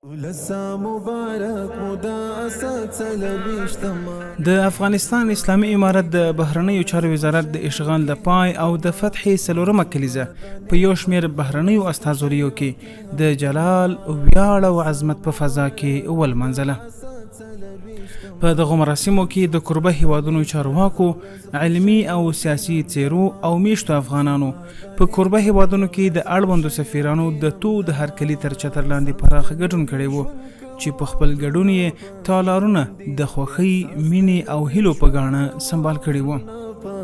د افغانستان اسلامي امارت د بهرنیو چارو وزارت د اشغال د پای او د فتح څلورمه کلیزه په یو شمېر بهرنیو استازوریو کې د جلال، ویاړ او عظمت په فضا کې ولمنځله. په دغه مراسمو کې د کوربه هیوادونو چارواکو، علمي او سیاسي څیرو او میشتو افغانانو په کوربه هیوادونو کې د اړوندو سفیرانو د هر کلي تر چتر لاندې پراخه ګډون کړی وو چې په خپل ګډون یې تالارونه د خوښۍ، مینې او هیلو په ګاڼه سمبال کړي وو.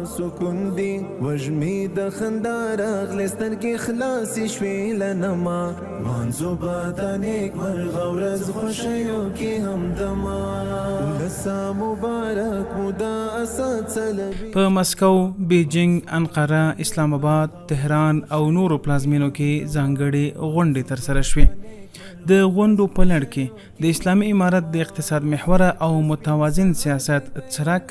سکون دی وژمی د خندا راغلی سترګې خلاصې شوې لنما مانځو به د نیکمرغه ورځ خوښیو کې همدمه لسا مبارک مو د اسد سلبي. په مسکو، بیجینګ، انقره، اسلام آباد، تهران او نورو پلازمینو کې ځانګړې غونډې ترسره شوې. د غونډو په لړ کې د اسلامي امارت د اقتصاد محوره او متوازن سیاست څرک،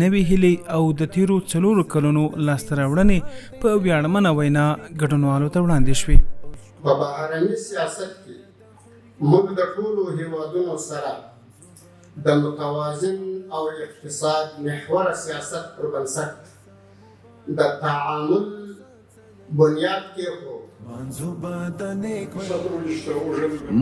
نوې هیلې او د تیرو 4 کلونو لاسته راوړنې په ویاړمنه وینا ګډونوالو ته وړاندې شوې. په بهرني سیاست کې موږ د ټولو هیوادونو سره د متوازن او اقتصاد محوره سیاست پر بنسټ د تعامل بنیاد کې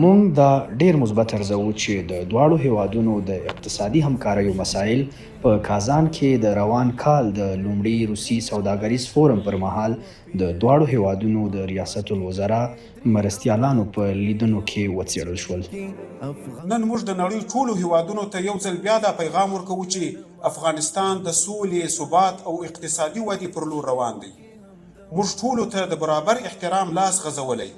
مونږ دا ډیر مثبت ارزو چې د دواړو هیوادونو د اقتصادي همکاریو مسایل په کازان کې د روان کال د لومړي روسي سوداګریز فورم پر مهال د دواړو هیوادونو د ریاست الوزرا مرستیالانو په لیدنو کې وڅېړل شول. نن موږ د نړۍ ټولو هیوادونو ته یو ځل بیا دا پیغام ورکوو چې افغانستان د سولې، ثبات او اقتصادي ودې پر لور روان دی. موږ ټولو ته د برابر احترام لاس غځولی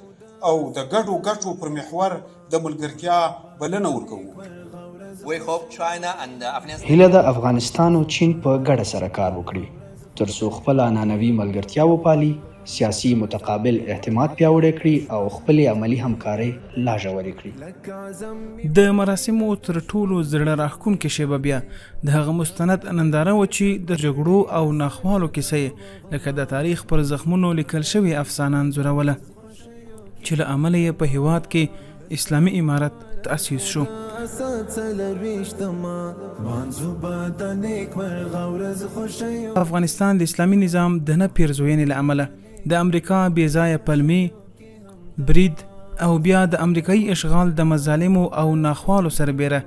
او د ګډو ګټو پر محور د ملګرتیا بلنه ورکوو. هیله د افغانستان او چین په ګډه سره کار وکړي ترڅو خپل عنعنوي ملګرتیا وپالي، سیاسي متقابل اعتماد پیاوړی کړي او خپل عملی همکاري لا ژورې کړي. د مراسمو تر ټولو زړه راښکونکې شیبه بیا د هغه مستند ننداره و چې د جګړو او ناخوالو کیسه لکه د تاریخ پر زخمونو لیکل شوې افسانه انځوروله چې له امله یې په هیواد کې اسلامي امارت تأسیس شو. افغانستان د اسلامي نظام د نه پیرزوینې له امله د امریکا بې ځایه پلمې، برید او بیا د امریکایي اشغال د مظالمو او ناخوالو سربیره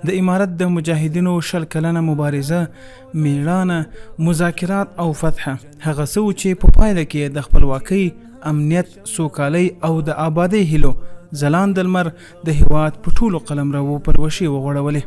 د امارت د مجاهدینو 100 کلنه مبارزه، میړانه، مذاکرات او فتح هغه څه و چې په پایله کې د خپلواکۍ، امنیت، سوکالۍ او د آبادۍ هیلو ځلانده لمر د هیواد په ټولو قلمرو پر وشي وغوړولې.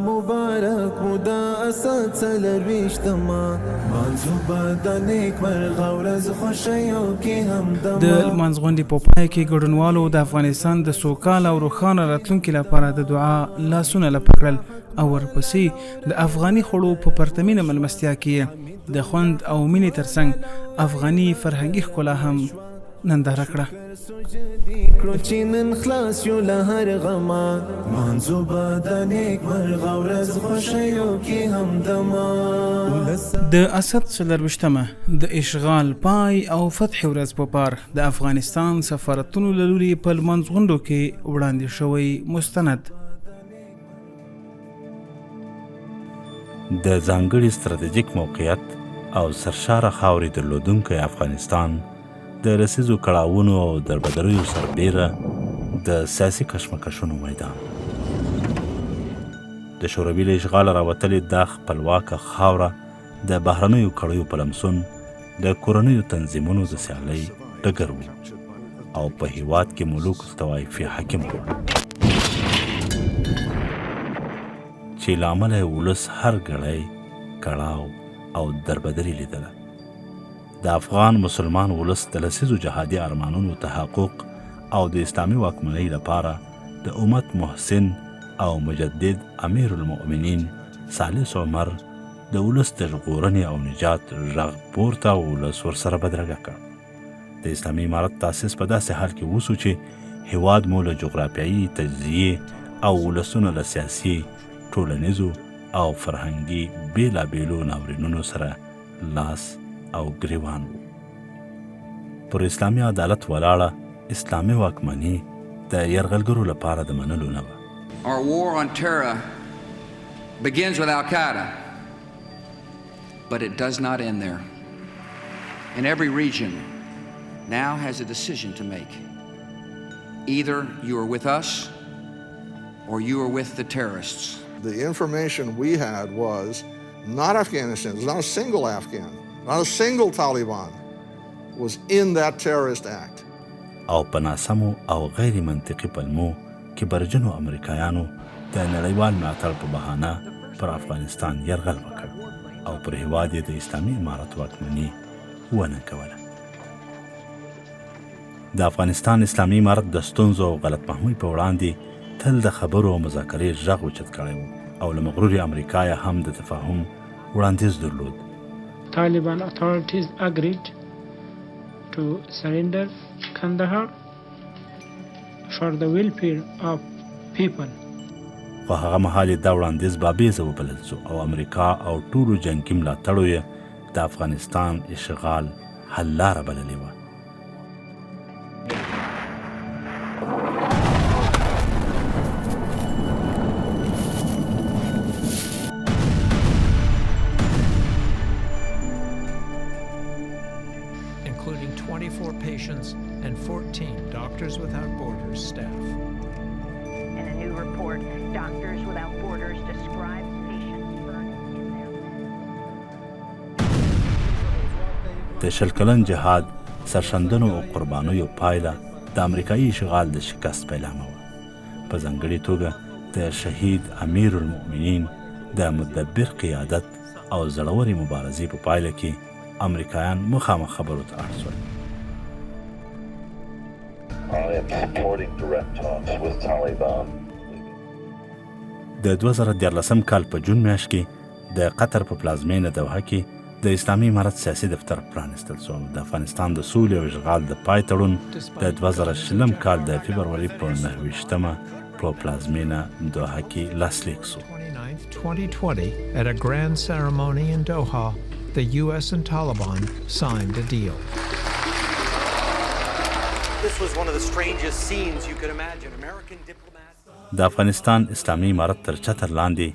مبارک مو د اسد څلرویشتمه مانځو به د نیکمرغه ورځ خوښیو کې همدمه. د لمانځغونډې په پای کې ګډونوالو د افغانستان د سوکاله او روښانه راتلونکي لپاره د دعا لاسونه لپه کړل او ورپسې د افغاني خوړو په پرتمینه ملمستیا کې د خوند او مینې ترڅنګ افغاني فرهنګي ښکلا هم ننداره کړه. چې نن خلاص یو له هر غمه مانځو به د نیکمرغه ورځ خوښیو کې همدمه. د اسد 24مه د اشغال پای او فتح ورځ په پار د افغانستان سفارتونو له لوري په لمانځغونډو کې وړاندې شوی مستند د ځانګړي ستراتیژیک موقعیت او سرشاره خاورې درلودونکی افغانستان د رسیزو کړاوونو او دربدریو سربیره د سیاسي کشمکشونو میدان، د شوروي له اشغاله راوتلې دا خپلواکه خاوره د بهرنیو کړیو په لمسون د کورنیو تنظیمونو د سیالۍ ډګر و او په هیواد کې ملوک طوایفي حاکم و چې له امله یې ولس هر ګړی کړاو او دربدري لیدله. د افغان مسلمان ولس د لسیزو جهادي ارمانونو تحقق او د اسلامي واکمنۍ لپاره د امت محسن او مجدد امیر المؤمنین ثالث عمر د ولس د ژغورنې او نجات غږ پورته ولس ورسره بدرګه کړ. د اسلامي امارت تاسیس په داسې حال کې وسو چې هیواد مو له جغرافیایي تجزیې او ولسونه له سیاسي، ټولنیزو او فرهنګي بیلابیلو ناورینونو سره لاس او گریوان و. پر اسلامی عدالت ولاړه اسلامي واکمني د یرغلګرو لپاره د منلو نه وه. Our war on terror begins with Al-Qaeda, but it does not end there. And every region now has a decision to make. Either you are with us or you are with the terrorists. The information we had was not Afghanistan. There's not a single Afghan, not a single Taliban was in that terrorist act. او په ناسمو او غیر منطقي پلمو کې برجنو امریکایانو د نړیوال ملاتړ په بهانه پر افغانستان یرغل وکړ او پر هېواد یې د اسلامي امارت واکمني وننګوله. د افغانستان اسلامي امارت د ستونزو او غلط فهمۍ په وړاندې تل د خبرو او مذاکرې غږ اوچت کړی و او له مغرورې امریکا هم د تفاهم وړاندیز درلود. Taliban authorities agreed to surrender Kandahar for the welfare of people. خو هغه مهال دا وړاندیز بابیزه وبلل سو او امریکا او ټولو جنګي ملاتړو یې د افغانستان اشغال حل لاره بللې وه. including 24 patients and 14 Doctors Without Borders staff. In a new report, Doctors Without Borders describes patients burning in their د شل کلن جهاد سرښندنو او قربانیو پایله د امریکایي اشغال د شکست پیلامه وه. په ځانګړې توګه د شهید امیر المؤمنین د مدبر قیادت او زړورې مبارزې په پایله کې امریکایان مخامخ خبرو ته اړ شول. د 2014 کال په جون میاشت کې د قطر په پلازمینه دوحه کې د اسلامي امارت سیاسي دفتر پرانستل شو. د افغانستان د سولې او اشغال د پای تړون د 2020 کال د فبروري په 9 په پلازمینه دوحه کې لاسلیک شو. 2020, at a grand ceremony in Doha, the U.S. and Taliban signed a deal. This was one of the strangest scenes you could imagine. American diplomats. د افغانستان اسلامي امارت تر چتر لاندې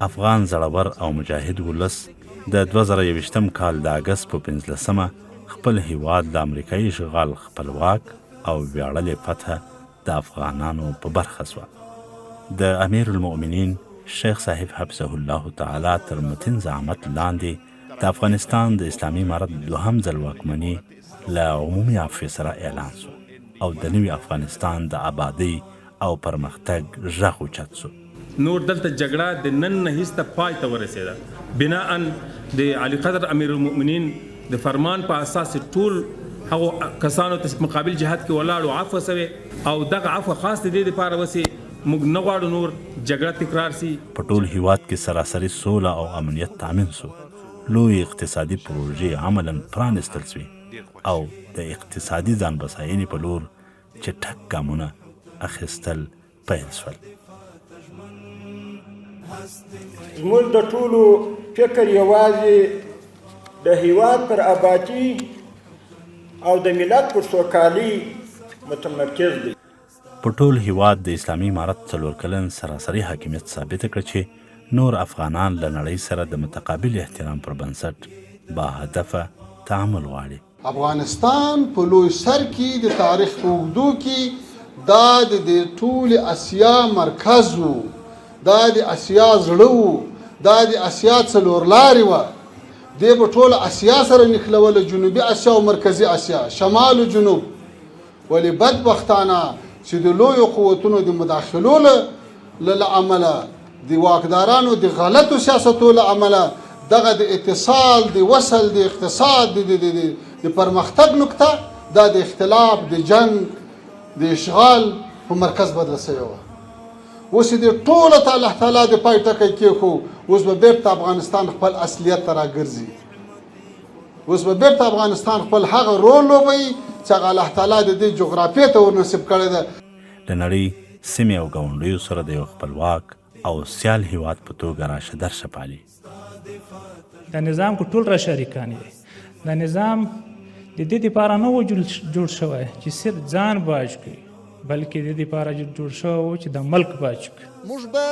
افغان زړور او مجاهد ولس د 2021 کال د اګست په 15 خپل هیواد د امریکایي اشغال خپلواک او ویاړلې فتح د افغانانو په برخه شوه. د امیر المؤمنین شیخ صاحب حفظه الله تعالی تر متین زعامت لاندې د افغانستان د اسلامي امارت دوهم ځل واکمني له عمومي عفوې سره اعلان شو او د نوي افغانستان د آبادۍ او پرمختګ غږ اوچت شو. نور دلته جګړه د نن نه هیڅ پای ته ورسېده. بناءً د علي قدر امیر المؤمنین د فرمان په اساس ټول هغو کسانو ته مقابل جهاد کې ولاړو عفو سوی او دغه عفو خاص د دې لپاره وسي موږ نه غواړو نور جګړه تکرار سي. په ټول هیواد کې سراسري سوله او امنیت تامین شو. لوی اقتصادي پروژې عملاً پرانستل شوې او د اقتصادي ځان بساینې په لور چټک ګامونه اخیستل پیل شول. زموږ د ټولو فکر یوازې د هیواد پر آبادي او د ملت پر سوکالي متمرکز دی. په ټول هیواد د اسلامي امارت 4 کلن سراسري حاکمیت ثابته کړه چې نور افغانان له نړۍ سره د متقابل احترام پر بنسټ با هدفه تعامل غواړي. افغانستان په لوی سر کې د تاریخ په اوږدو کې دا د ټول اسیا مرکز و، دا د اسیا زړه و، دا د اسیا څلور لارې وه. دی به ټول اسیا سره نښلوله، جنوبي اسیا او مرکزي اسیا، شمال و جنوب. ولې بدبختانه چې د لویو قوتونو د مداخلو له امله د واکدارانو د غلطو سیاستو له امله دغه د اتصال د وصل د اقتصاد د پرمختګ نقطه دا د اختلاف د جنگ د اشغال په مرکز بدله شوې وه. اوس یې ټوله ته الله تعالی د پای ټکی کېښو. اوس به بیرته افغانستان خپل اصلیت ته راګرځي. اوس به بیرته افغانستان خپل هغه رول لوبوي چې هغه الله تعالی د دې جغرافیې ته ورنصیب کړی ده. د نړۍ سیمې او ګاونډیو سره د یو خپلواک او سیال هیواد په توګه راشه درشه پالي. دا نظام کو ټول را شریکان دي. دا نظام د دې لپاره نه و جوړ شوی چې صرف ځان باج کړي بلکې د دې لپاره جوړ شوی و چې د ملک باچ موږ به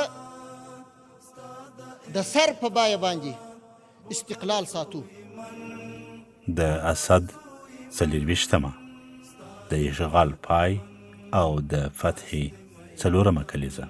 د سر په بیه باندې استقلال ساتو. د اسد 24مه د اشغال پای او د فتحې 4مه کلیزه.